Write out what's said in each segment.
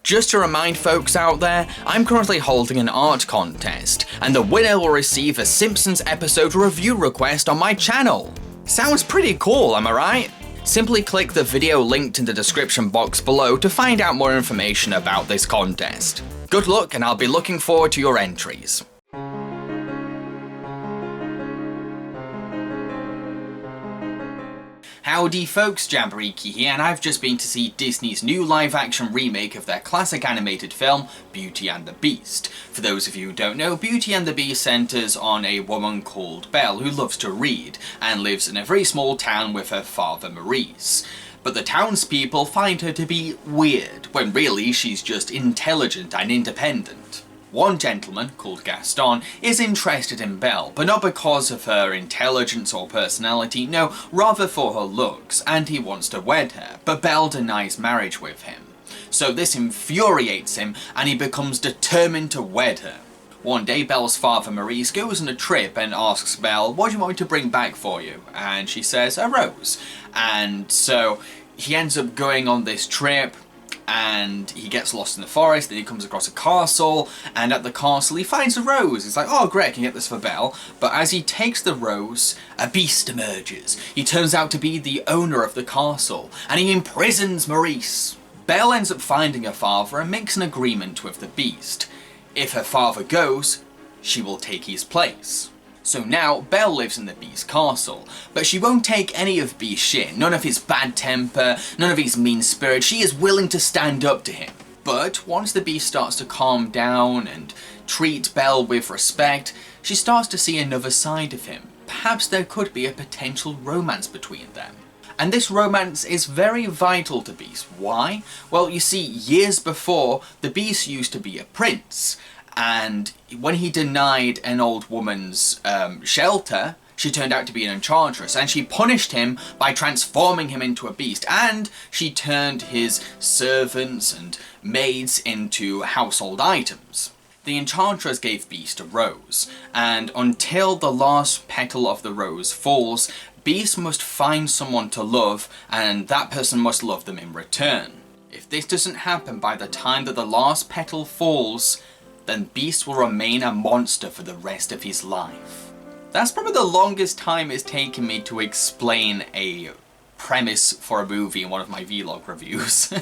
Just to remind folks out there, I'm currently holding an art contest, and the winner will receive a Simpsons episode review request on my channel. Sounds pretty cool, am I right? Simply click the video linked in the description box below to find out more information about this contest. Good luck, and I'll be looking forward to your entries. Howdy folks, Jambareeqi here, and I've just been to see Disney's new live-action remake of their classic animated film, Beauty and the Beast. For those of you who don't know, Beauty and the Beast centres on a woman called Belle who loves to read, and lives in a very small town with her father Maurice. But the townspeople find her to be weird, when really she's just intelligent and independent. One gentleman, called Gaston, is interested in Belle, but not because of her intelligence or personality, no, rather for her looks, and he wants to wed her, but Belle denies marriage with him. So this infuriates him, and he becomes determined to wed her. One day, Belle's father Maurice goes on a trip and asks Belle, "What do you want me to bring back for you?" And she says, "A rose." And so he ends up going on this trip, and he gets lost in the forest, then he comes across a castle, and at the castle he finds a rose. He's like, "Oh great, I can get this for Belle." But as he takes the rose, a beast emerges. He turns out to be the owner of the castle, and he imprisons Maurice. Belle ends up finding her father and makes an agreement with the beast. If her father goes, she will take his place. So now, Belle lives in the Beast's castle, but she won't take any of Beast's shit, none of his bad temper, none of his mean spirit. She is willing to stand up to him. But once the Beast starts to calm down and treat Belle with respect, she starts to see another side of him. Perhaps there could be a potential romance between them. And this romance is very vital to Beast. Why? Well, you see, years before, the Beast used to be a prince. And when he denied an old woman's shelter, she turned out to be an enchantress, and she punished him by transforming him into a beast, and she turned his servants and maids into household items. The enchantress gave Beast a rose, and until the last petal of the rose falls, Beast must find someone to love, and that person must love them in return. If this doesn't happen by the time that the last petal falls, then Beast will remain a monster for the rest of his life. That's probably the longest time it's taken me to explain a premise for a movie in one of my vlog reviews.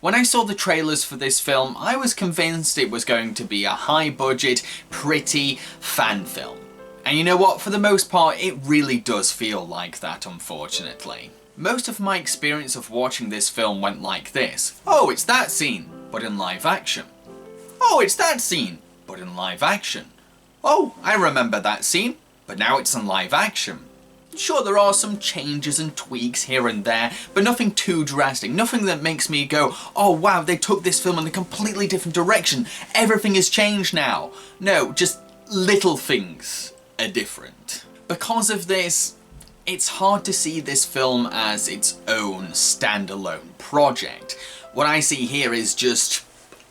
When I saw the trailers for this film, I was convinced it was going to be a high-budget, pretty fan film. And you know what? For the most part, it really does feel like that, unfortunately. Most of my experience of watching this film went like this. Oh, it's that scene, but in live action. Oh, it's that scene, but in live action. Oh, I remember that scene, but now it's in live action. Sure, there are some changes and tweaks here and there, but nothing too drastic, nothing that makes me go, "Oh wow, they took this film in a completely different direction, everything has changed now." No, just little things are different. Because of this, it's hard to see this film as its own standalone project. What I see here is just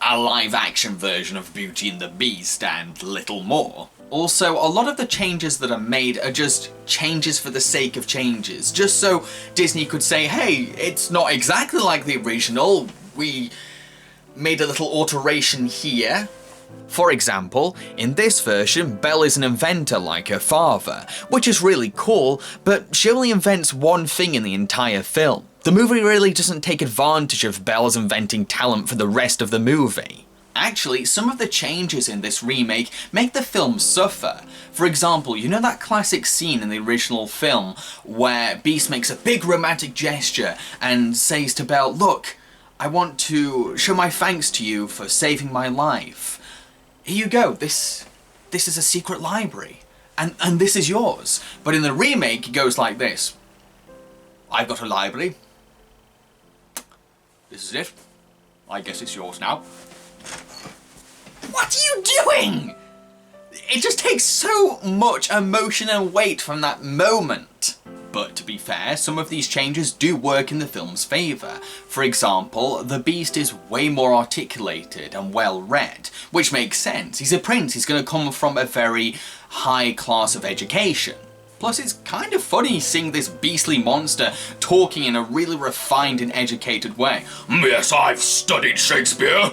a live-action version of Beauty and the Beast and little more. Also, a lot of the changes that are made are just changes for the sake of changes, just so Disney could say, "Hey, it's not exactly like the original, we made a little alteration here." For example, in this version, Belle is an inventor like her father, which is really cool, but she only invents one thing in the entire film. The movie really doesn't take advantage of Belle's inventing talent for the rest of the movie. Actually, some of the changes in this remake make the film suffer. For example, you know that classic scene in the original film where Beast makes a big romantic gesture and says to Belle, "Look, I want to show my thanks to you for saving my life. Here you go, this is a secret library, and this is yours." But in the remake, it goes like this. "I've got a library. This is it. I guess it's yours now." What are you doing? It just takes so much emotion and weight from that moment. But to be fair, some of these changes do work in the film's favour. For example, the Beast is way more articulated and well read, which makes sense. He's a prince, he's going to come from a very high class of education. Plus, it's kind of funny seeing this beastly monster talking in a really refined and educated way. Yes, I've studied Shakespeare.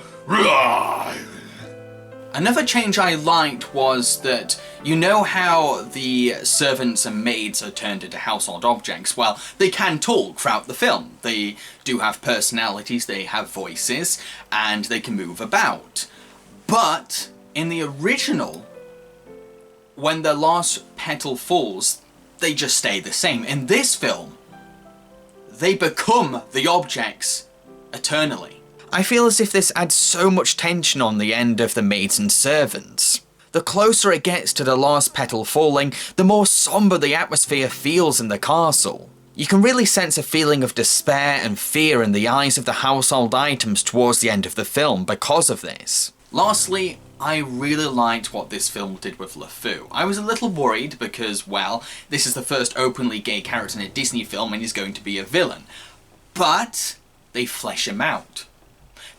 Another change I liked was that, you know how the servants and maids are turned into household objects? Well, they can talk throughout the film. They do have personalities, they have voices, and they can move about. But in the original, when the last petal falls, they just stay the same. In this film, they become the objects eternally. I feel as if this adds so much tension on the end of the maids and servants. The closer it gets to the last petal falling, the more somber the atmosphere feels in the castle. You can really sense a feeling of despair and fear in the eyes of the household items towards the end of the film because of this. Lastly, I really liked what this film did with LeFou. I was a little worried because, well, this is the first openly gay character in a Disney film and he's going to be a villain. But they flesh him out.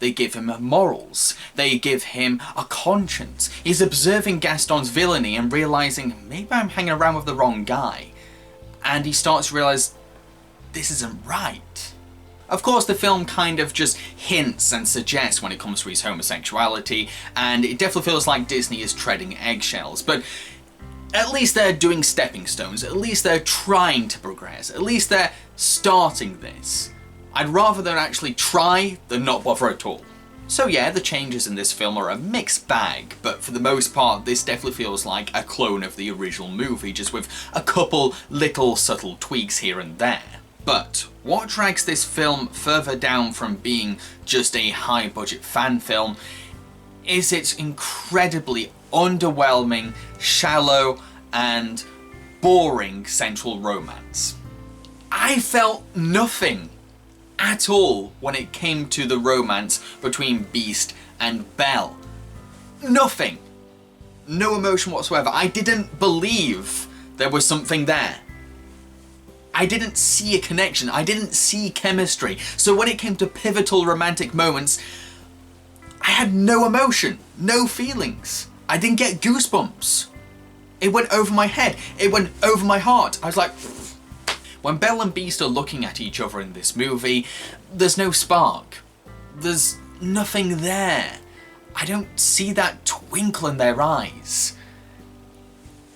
They give him morals. They give him a conscience. He's observing Gaston's villainy and realising, maybe I'm hanging around with the wrong guy. And he starts to realise, this isn't right. Of course, the film kind of just hints and suggests when it comes to his homosexuality, and it definitely feels like Disney is treading eggshells, but at least they're doing stepping stones, at least they're trying to progress, at least they're starting this. I'd rather them actually try than not bother at all. So yeah, the changes in this film are a mixed bag, but for the most part this definitely feels like a clone of the original movie, just with a couple little subtle tweaks here and there. But what drags this film further down from being just a high-budget fan film is its incredibly underwhelming, shallow, and boring central romance. I felt nothing at all when it came to the romance between Beast and Belle. Nothing. No emotion whatsoever. I didn't believe there was something there. I didn't see a connection. I didn't see chemistry. So when it came to pivotal romantic moments, I had no emotion, no feelings. I didn't get goosebumps. It went over my head. It went over my heart. I was like... When Belle and Beast are looking at each other in this movie, there's no spark. There's nothing there. I don't see that twinkle in their eyes.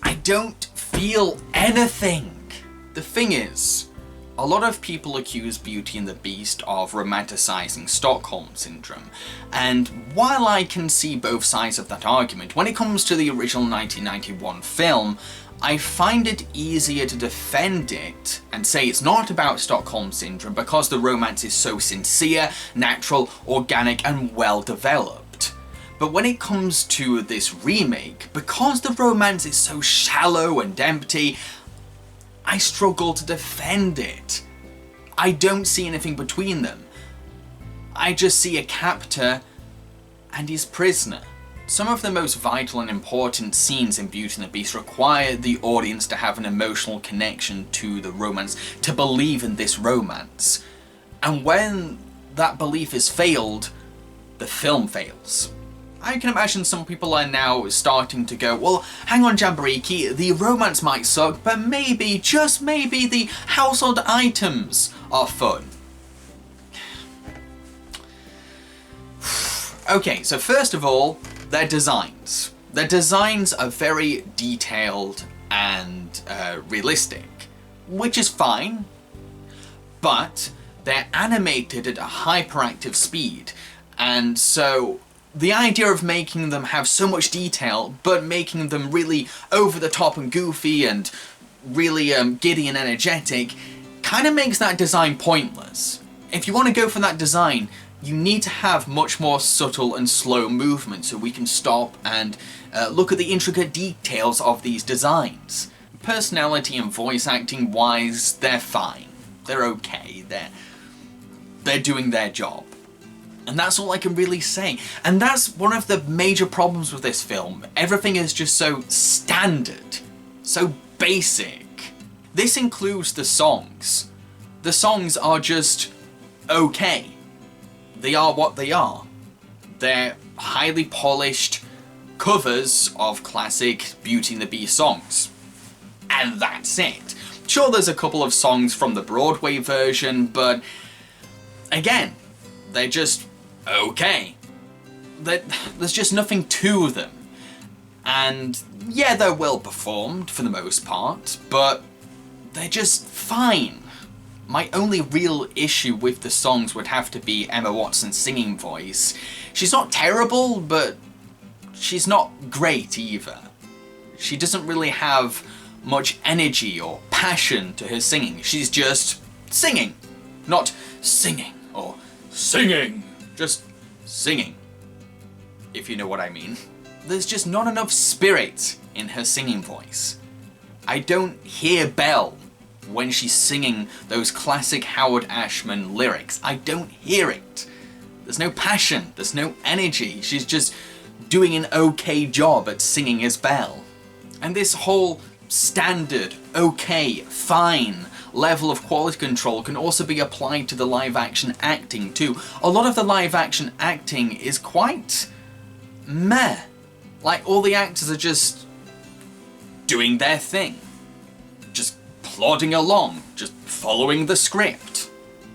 I don't feel anything. The thing is, a lot of people accuse Beauty and the Beast of romanticizing Stockholm Syndrome, and while I can see both sides of that argument, when it comes to the original 1991 film, I find it easier to defend it and say it's not about Stockholm Syndrome because the romance is so sincere, natural, organic, and well developed. But when it comes to this remake, because the romance is so shallow and empty, I struggle to defend it. I don't see anything between them. I just see a captor and his prisoner. Some of the most vital and important scenes in Beauty and the Beast require the audience to have an emotional connection to the romance, to believe in this romance. And when that belief is failed, the film fails. I can imagine some people are now starting to go, well, hang on Jambareeqi, the romance might suck, but maybe, just maybe, the household items are fun. Okay, so first of all, their designs. Their designs are very detailed and realistic, which is fine, but they're animated at a hyperactive speed, and so the idea of making them have so much detail, but making them really over the top and goofy and really giddy and energetic, kind of makes that design pointless. If you want to go for that design, you need to have much more subtle and slow movement so we can stop and look at the intricate details of these designs. Personality and voice acting wise, they're fine. They're okay. They're doing their job. And that's all I can really say. And that's one of the major problems with this film. Everything is just so standard, so basic. This includes the songs. The songs are just okay. They are what they are. They're highly polished covers of classic Beauty and the Beast songs. and that's it. Sure, there's a couple of songs from the Broadway version, but again, they're just okay. There's just nothing to them. And yeah, they're well performed for the most part, but they're just fine. My only real issue with the songs would have to be Emma Watson's singing voice. She's not terrible, but she's not great either. She doesn't really have much energy or passion to her singing. She's just singing. Not singing or singing. Just singing. If you know what I mean. There's just not enough spirit in her singing voice. I don't hear Belle when she's singing those classic Howard Ashman lyrics. I don't hear it. There's no passion, there's no energy. She's just doing an okay job at singing as Belle. And this whole standard, okay, fine level of quality control can also be applied to the live action acting too. A lot of the live action acting is quite meh. Like, all the actors are just doing their thing. Just plodding along, just following the script.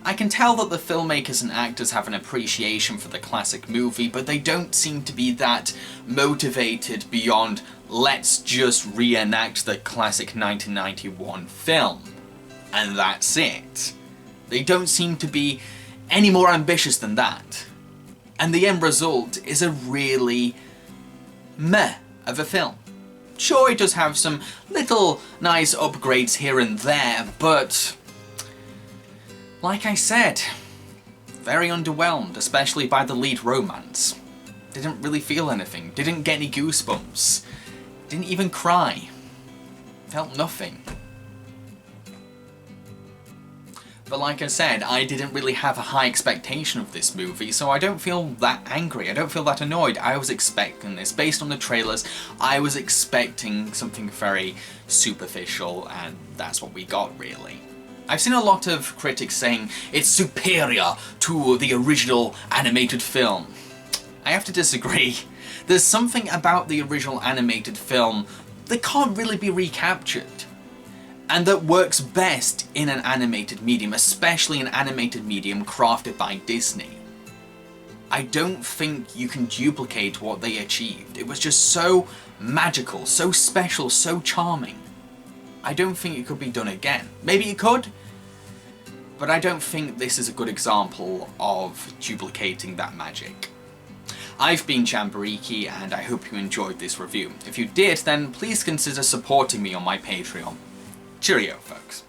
I can tell that the filmmakers and actors have an appreciation for the classic movie, but they don't seem to be that motivated beyond let's just reenact the classic 1991 film. And that's it. They don't seem to be any more ambitious than that. And the end result is a really meh of a film. Sure, it does have some little nice upgrades here and there, but like I said, very underwhelmed, especially by the lead romance. Didn't really feel anything, didn't get any goosebumps, didn't even cry, felt nothing. But like I said, I didn't really have a high expectation of this movie, so I don't feel that angry, I don't feel that annoyed. I was expecting this. Based on the trailers, I was expecting something very superficial, and that's what we got, really. I've seen a lot of critics saying it's superior to the original animated film. I have to disagree. There's something about the original animated film that can't really be recaptured, and that works best in an animated medium, especially an animated medium crafted by Disney. I don't think you can duplicate what they achieved. It was just so magical, so special, so charming. I don't think it could be done again. Maybe it could, but I don't think this is a good example of duplicating that magic. I've been Jambareeqi, and I hope you enjoyed this review. If you did, then please consider supporting me on my Patreon. Cheerio, folks.